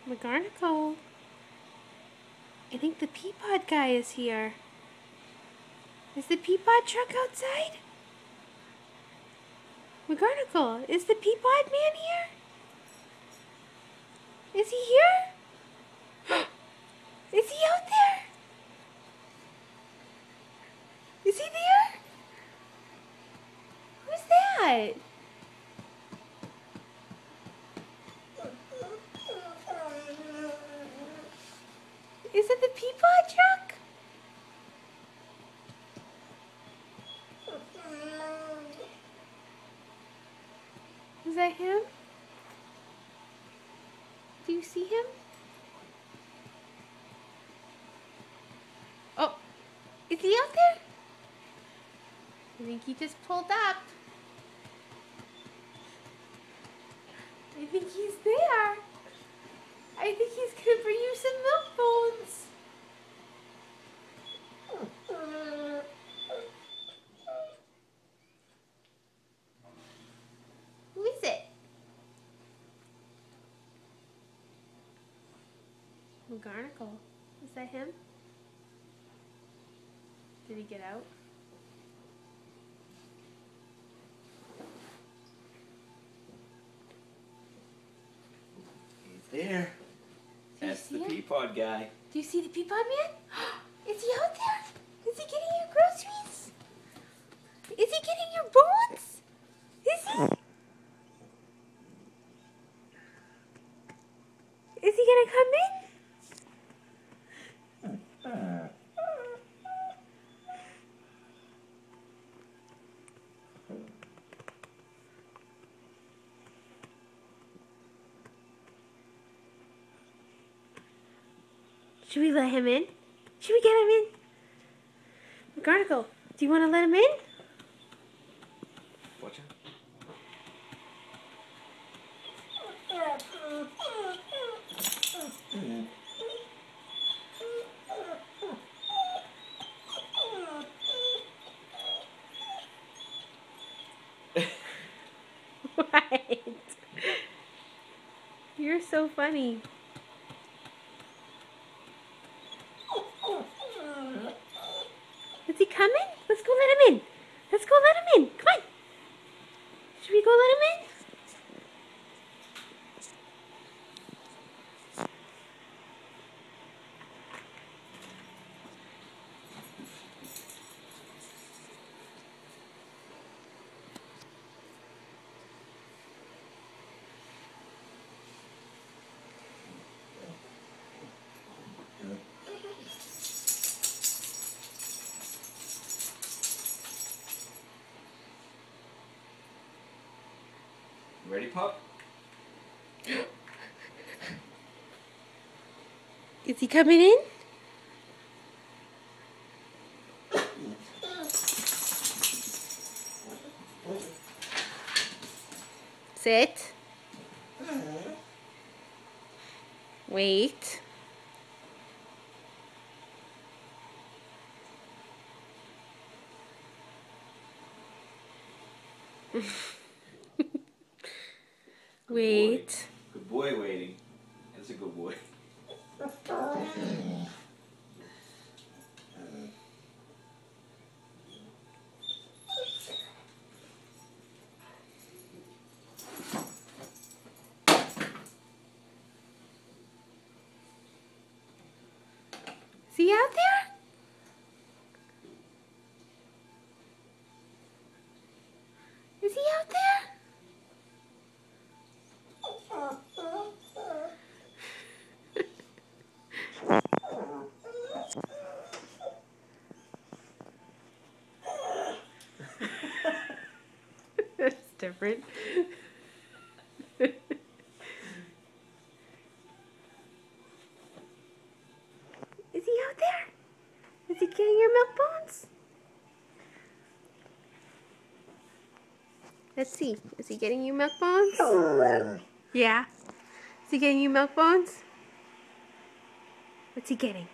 McGarnacle. I think the Peapod guy is here. Is the Peapod truck outside? McGarnacle, is the Peapod man here? Is he here? Is he out there? Is he there? Who's that? Is it the Peapod truck? Is that him? Do you see him? Oh, is he out there? I think he just pulled up. I think he's there. I think he's gonna bring you some milk bones. Who is it? McGarnacle. Is that him? Did he get out? He's there. That's the Peapod guy. Do you see the Peapod man? Is he out there? Is he getting your groceries? Is he getting your bones? Is he? Is he gonna come in? Should we let him in? Should we get him in? McGarnacle, do you want to let him in? Watch What? You're so funny. Is he coming? Let's go let him in. Let's go let him in. Come on. Should we go let him in? Ready, pup? Is he coming in? Sit. Wait. Wait. Good boy waiting. That's a good boy. Is he out there? Is he out there? That's different. Is he out there? Is he getting your milk bones? Let's see. Is he getting you milk bones? Yeah. Is he getting you milk bones? What's he getting?